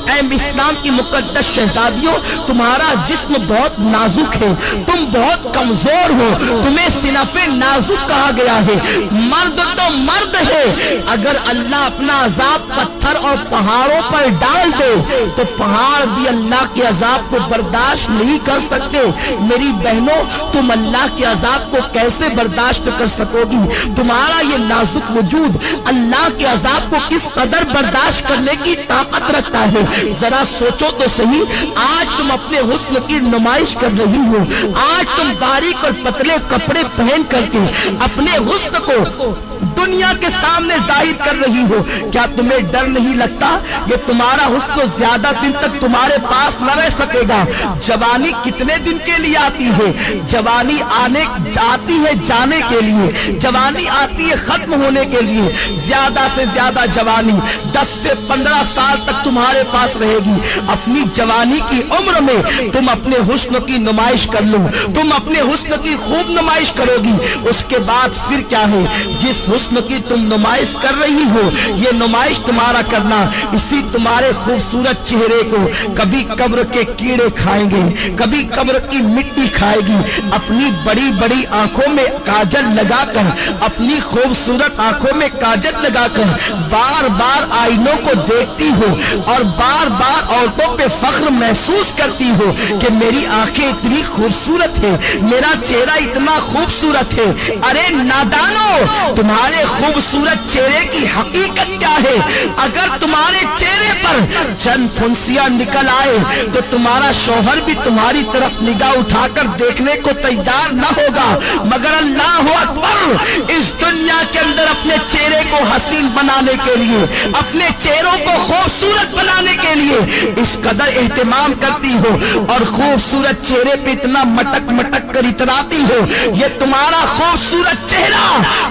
اے اسلام کی مقدس شہزادیوں، تمہارا جسم بہت نازک ہے، تم بہت کمزور ہو، تمہیں صنف نازک کہا گیا ہے۔ مرد تو مرد ہے، اگر اللہ اپنا عذاب پتھر اور پہاڑوں پر ڈال دے تو پہاڑ بھی اللہ کے عذاب کو برداشت نہیں کر سکتے۔ میری بہنوں، تم اللہ کے عذاب کو کیسے برداشت کر سکو گی؟ تمہارا یہ نازک وجود اللہ کے عذاب کو کس قدر برداشت کرنے کی طاقت رکھتا ہے؟ ذرا سوچو تو صحیح۔ آج تم اپنے حسن کی نمائش کر رہی ہو، آج تم باریک اور پتلے کپڑے پہن کر کے اپنے حسن کو دنیا کے سامنے ظاہر کر رہی ہو۔ کیا تمہیں ڈر نہیں لگتا یہ تمہارا حسن زیادہ دن تک تمہارے پاس نہ رہ سکے گا؟ جوانی کتنے دن کے لیے آتی ہے؟ جوانی آتی ہے جانے کے لیے، جوانی آتی ہے ختم ہونے کے لیے۔ زیادہ سے زیادہ جوانی 10 سے 15 سال تک تمہارے پاس رہے گی۔ اپنی جوانی کی عمر میں تم اپنے حسن کی نمائش کر لو، تم اپنے حسن کی خوب نمائش کرو گی۔ اس کے بعد پھر کیا ہے؟ جس حسن کی تم نمائش کر رہی ہو، یہ نمائش تمہارا کرنا اسی تمہارے خوبصورت چہرے کو کبھی قبر کے کیڑے کھائیں گے، کبھی قبر کی مٹی کھائے گی۔ اپنی بڑی بڑی آنکھوں میں کاجل لگا کر، اپنی خوبصورت آنکھوں میں کاجل لگا کر بار بار آئینوں کو دیکھتی ہو اور بار بار عورتوں پہ فخر محسوس کرتی ہو کہ میری آنکھیں اتنی خوبصورت ہے، میرا چہرہ اتنا خوبصورت ہے۔ ارے نادانو، تمہارے خوبصورت چہرے کی حقیقت کیا ہے؟ اگر تمہارے چہرے پر چند پھنسیاں نکل آئے تو تمہارا شوہر بھی تمہاری طرف نگاہ اٹھا کر دیکھنے کو تیار نہ ہوگا، مگر اللہ اکبر، اس دنیا کے اندر اپنے چہرے کو حسین بنانے کے لیے، اپنے چہروں کو خوبصورت بنانے کے لیے اس قدر اہتمام کرتی ہو اور خوبصورت چہرے پہ اتنا مٹک مٹک کر اتراتی ہو۔ یہ تمہارا خوبصورت چہرہ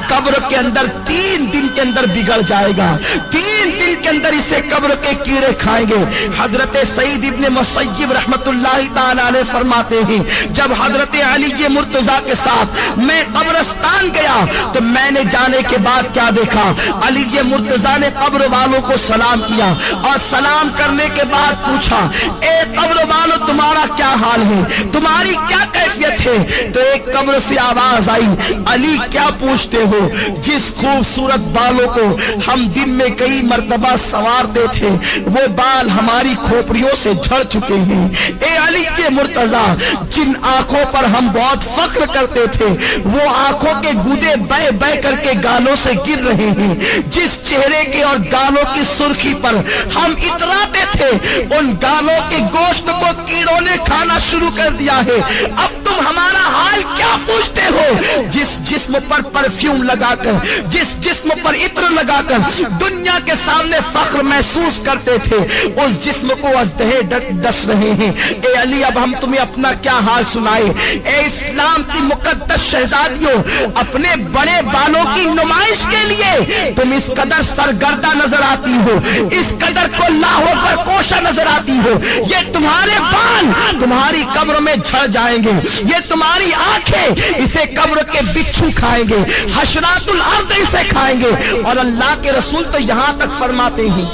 قبر کے اندر 3 دن کے اندر بگڑ جائے گا، 3 دن کے اندر اسے قبر کے کیڑے کھائیں گے۔ حضرت سعید ابن مسیب رحمت اللہ تعالی علیہ فرماتے ہیں، جب حضرت علی مرتضیٰ کے ساتھ میں قبرستان گیا تو میں نے جانے کے بعد کیا دیکھا؟ علی مرتضیٰ نے قبر والوں کو سلام کیا اور سلام کرنے کے بعد پوچھا، اے قبر والوں، تمہارا کیا حال ہے؟ تمہاری کیا کیفیت ہے؟ تو ایک قبر سے آواز آئی، علی کیا پوچھتے ہو؟ جس خوبصورت بالوں کو ہم دن میں کئی مرتبہ سنوارتے تھے وہ بال ہماری کھوپڑیوں سے جھڑ چکے ہیں۔ اے علی کے مرتضیٰ، جن آنکھوں پر ہم بہت فخر کرتے تھے وہ آنکھوں کے گودے بہ بہ کر کے گالوں سے گر رہے ہیں۔ جس چہرے کے اور گالوں کی سرخی پر ہم اتراتے تھے ان گالوں کے گوشت کو کیڑوں نے کھانا شروع کر دیا ہے۔ اب تم ہمارا حال کیا پوچھتے ہو؟ جس جسم پر پرفیوم لگا کر، جس جسم پر عطر لگا کر دنیا کے سامنے فخر محسوس کرتے تھے، اس جسم کو ازدہے ڈس رہے ہیں۔ اے علی، اب ہم تمہیں اپنا کیا حال سنائے؟ اے اسلام کی مقدس شہزادیوں، اپنے بڑے بالوں کی نمائش کے لیے تم اس قدر سرگردہ نظر آتی ہو، اس قدر کو لاہو پر کوشا نظر آتی ہو۔ یہ تمہارے بال تمہاری قبر میں جھڑ جائیں گے، یہ تمہاری آنکھیں اسے قبر کے بچھو کھائیں گے، حشرات الارض اسے کھائیں گے۔ اور اللہ کے رسول تو یہاں تک فرماتے ہیں،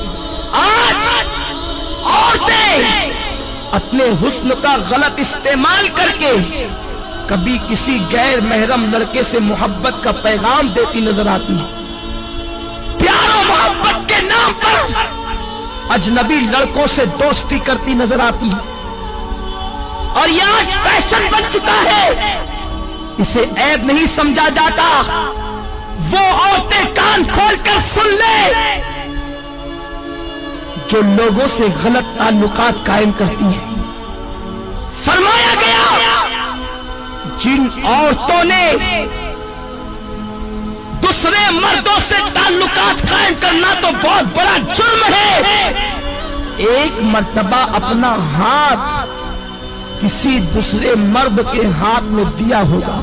آج عورتیں اپنے حسن کا غلط استعمال کر کے کبھی کسی غیر محرم لڑکے سے محبت کا پیغام دیتی نظر آتی ہے، پیار و محبت کے نام پر اجنبی لڑکوں سے دوستی کرتی نظر آتی ہے، اور یہ آج فیشن بن چکا ہے، اسے عیب نہیں سمجھا جاتا۔ وہ عورتیں کان کھول کر سن لے جو لوگوں سے غلط تعلقات قائم کرتی ہیں۔ فرمایا گیا جن عورتوں نے دوسرے مردوں سے تعلقات قائم کرنا تو بہت بڑا جرم ہے، ایک مرتبہ اپنا ہاتھ کسی دوسرے مرد کے ہاتھ میں دیا ہوگا،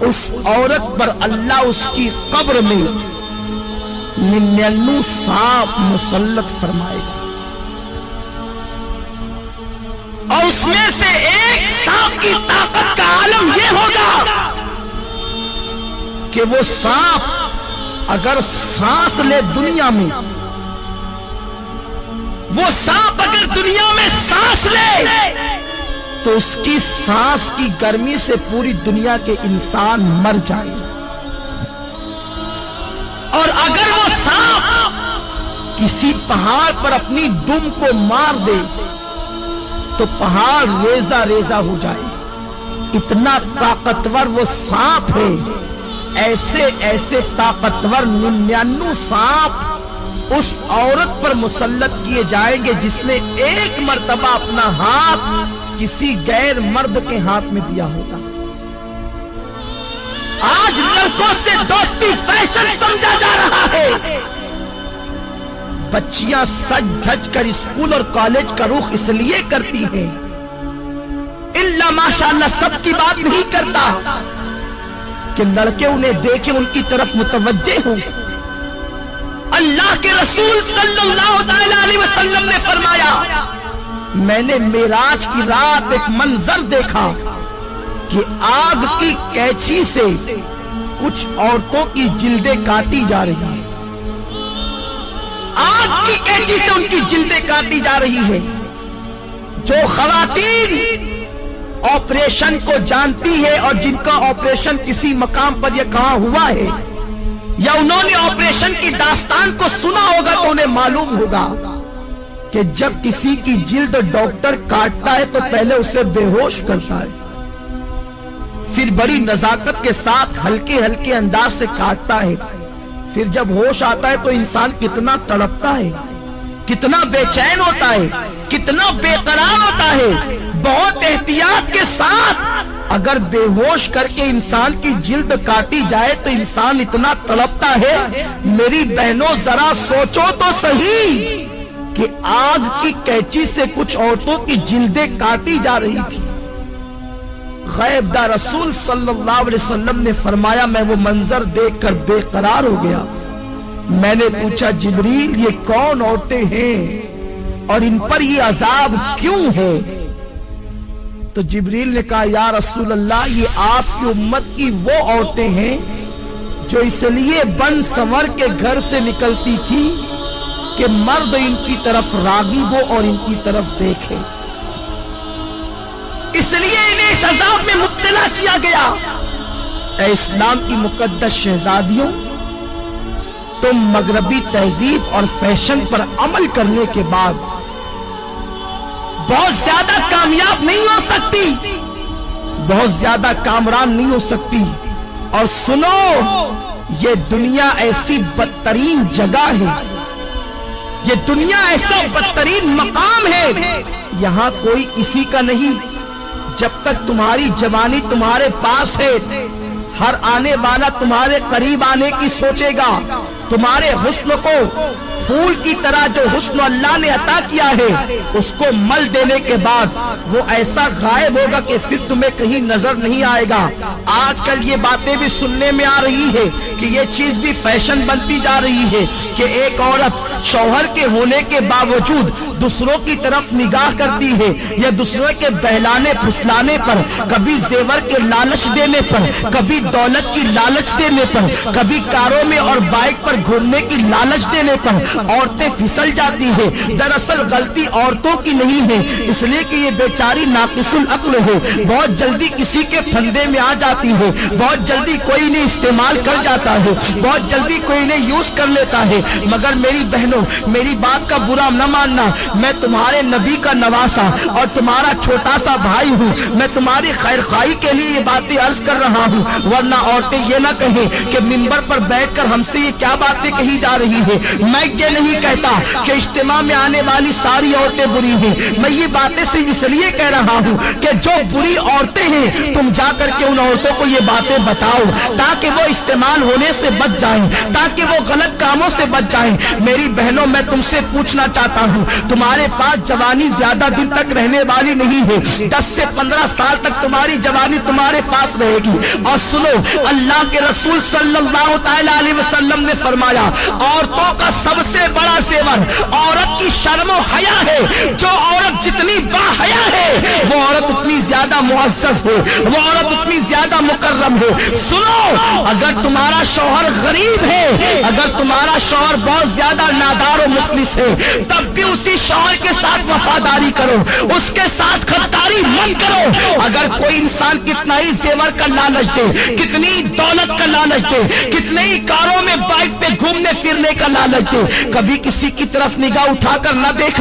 اس عورت پر اللہ اس کی قبر میں 99 سانپ مسلط فرمائے گا، اور اس میں سے ایک سانپ کی طاقت کا عالم یہ ہوگا کہ وہ سانپ اگر سانس لے دنیا میں، وہ سانپ اگر دنیا میں سانس لے تو اس کی سانس کی گرمی سے پوری دنیا کے انسان مر جائیں، اور اگر وہ سانپ کسی پہاڑ پر اپنی دم کو مار دے تو پہاڑ ریزہ ریزہ ہو جائے، اتنا طاقتور وہ سانپ ہے۔ ایسے ایسے طاقتور 99 سانپ اس عورت پر مسلط کیے جائیں گے جس نے ایک مرتبہ اپنا ہاتھ کسی غیر مرد کے ہاتھ میں دیا ہوگا۔ آج لڑکوں سے دوستی فیشن سمجھا جا رہا ہے، بچیاں سج دھج کر اسکول اور کالج کا رخ اس لیے کرتی ہیں، اللہ ماشاءاللہ سب کی بات نہیں کرتا کہ لڑکے انہیں دیکھیں ان کی طرف متوجہ ہوں۔ اللہ کے رسول صلی اللہ علیہ وسلم نے فرمایا، میں نے معراج کی رات ایک منظر دیکھا کہ آگ کی کینچی سے کچھ عورتوں کی جلدیں کاٹی جا رہی ہیں، آگ کی کینچی سے ان کی جلدیں کاٹی جا رہی ہیں۔ جو خواتین آپریشن کو جانتی ہے اور جن کا آپریشن کسی مقام پر یہ کہاں ہوا ہے یا انہوں نے آپریشن کی داستان کو سنا ہوگا تو انہیں معلوم ہوگا کہ جب کسی کی جلد ڈاکٹر کاٹتا ہے تو پہلے اسے بے ہوش کرتا ہے، پھر بڑی نزاکت کے ساتھ ہلکے ہلکے انداز سے کاٹتا ہے، پھر جب ہوش آتا ہے تو انسان کتنا تڑپتا ہے، کتنا بے چین ہوتا ہے، کتنا بے قرار ہوتا ہے۔ بہت احتیاط کے ساتھ اگر بے ہوش کر کے انسان کی جلد کاٹی جائے تو انسان اتنا تڑپتا ہے۔ میری بہنوں ذرا سوچو تو صحیح کہ آگ کی کینچی سے کچھ عورتوں کی جلدیں کاٹی جا رہی تھی۔ غیب دار رسول صلی اللہ علیہ وسلم نے فرمایا، میں وہ منظر دیکھ کر بے قرار ہو گیا۔ میں نے پوچھا، جبریل یہ کون عورتیں ہیں اور ان پر یہ عذاب کیوں ہے؟ تو جبریل نے کہا، یا رسول اللہ یہ آپ کی امت کی وہ عورتیں ہیں جو اس لیے بن سنور کے گھر سے نکلتی تھی کہ مرد ان کی طرف راغب ہو اور ان کی طرف دیکھے، اس لیے انہیں اس عذاب میں مبتلا کیا گیا۔ اے اسلام کی مقدس شہزادیوں، تم مغربی تہذیب اور فیشن پر عمل کرنے کے بعد بہت زیادہ کامیاب نہیں ہو سکتی، بہت زیادہ کامران نہیں ہو سکتی۔ اور سنو، یہ دنیا ایسی بدترین جگہ ہے، یہ دنیا ایسا بدترین مقام ہے، یہاں کوئی کسی کا نہیں۔ جب تک تمہاری جوانی تمہارے پاس ہے، ہر آنے والا تمہارے قریب آنے کی سوچے گا۔ تمہارے حسن کو پھول کی طرح جو حسن اللہ نے عطا کیا ہے اس کو مل دینے کے بعد وہ ایسا غائب ہوگا کہ پھر تمہیں کہیں نظر نہیں آئے گا۔ آج کل یہ باتیں بھی سننے میں آ رہی ہے کہ یہ چیز بھی فیشن بنتی جا رہی ہے کہ ایک عورت شوہر کے ہونے کے باوجود دوسروں کی طرف نگاہ کرتی ہے، یا دوسروں کے بہلانے پھسلانے پر، کبھی زیور کے لالچ دینے پر، کبھی دولت کی لالچ دینے پر، کبھی کاروں میں اور بائک پر گھومنے کی لالچ دینے پر عورتیں پھسل جاتی ہیں۔ دراصل غلطی عورتوں کی نہیں ہے، اس لیے کہ یہ بیچاری ناقص العقل ہے، بہت جلدی کسی کے پھندے میں آ جاتی ہے، بہت جلدی کوئی نے استعمال کر جاتا ہے، بہت جلدی کوئی نے یوز کر لیتا ہے۔ مگر میری بہنوں، میری بات کا برا نہ ماننا، میں تمہارے نبی کا نواسا اور تمہارا چھوٹا سا بھائی ہوں، میں تمہاری خیر خواہی کے لیے یہ باتیں عرض کر رہا ہوں، ورنہ عورتیں یہ نہ کہیں کہ منبر پر بیٹھ کر ہم سے یہ کیا باتیں کہی جا رہی ہے۔ میں یہ نہیں کہتا کہ اجتماع میں آنے والی ساری عورتیں بری ہیں، میں یہ باتیں صرف اس لیے کہہ رہا ہوں کہ جو بری عورتیں ہیں تم جا کر کے ان عورتوں کو یہ باتیں بتاؤ تاکہ وہ استعمال ہونے سے بچ جائیں، تاکہ وہ غلط کاموں سے بچ جائیں۔ میری بہنوں، میں تم سے پوچھنا چاہتا ہوں، تمہارے پاس جوانی زیادہ دن تک رہنے والی نہیں ہے، 10 سے 15 سال تک تمہاری جوانی تمہارے پاس رہے گی۔ اور سنو، اللہ کے رسول صلی اللہ تعالی علیہ وسلم نے فرمایا، عورتوں کا سب سے بڑا زیور عورت کی شرم و حیا ہے۔ جو عورت جتنی با حیا ہے وہ عورت اتنی زیادہ معزز ہے، وہ عورت اتنی زیادہ مکرم ہے۔ سنو، اگر تمہارا شوہر غریب ہے، اگر تمہارا شوہر بہت زیادہ نادار و مفلس ہے تب بھی اسی شوہر کے ساتھ وفاداری کرو، اس کے ساتھ خداری مت کرو۔ اگر کوئی انسان کتنا ہی زیور کا لالچ دے، کتنی دولت کا لالچ دے، کتنے ہی کاروں میں بائک پہ گھومنے پھرنے کا لالچ دے، کبھی کسی کی طرف نگاہ اٹھا کر نہ دیکھ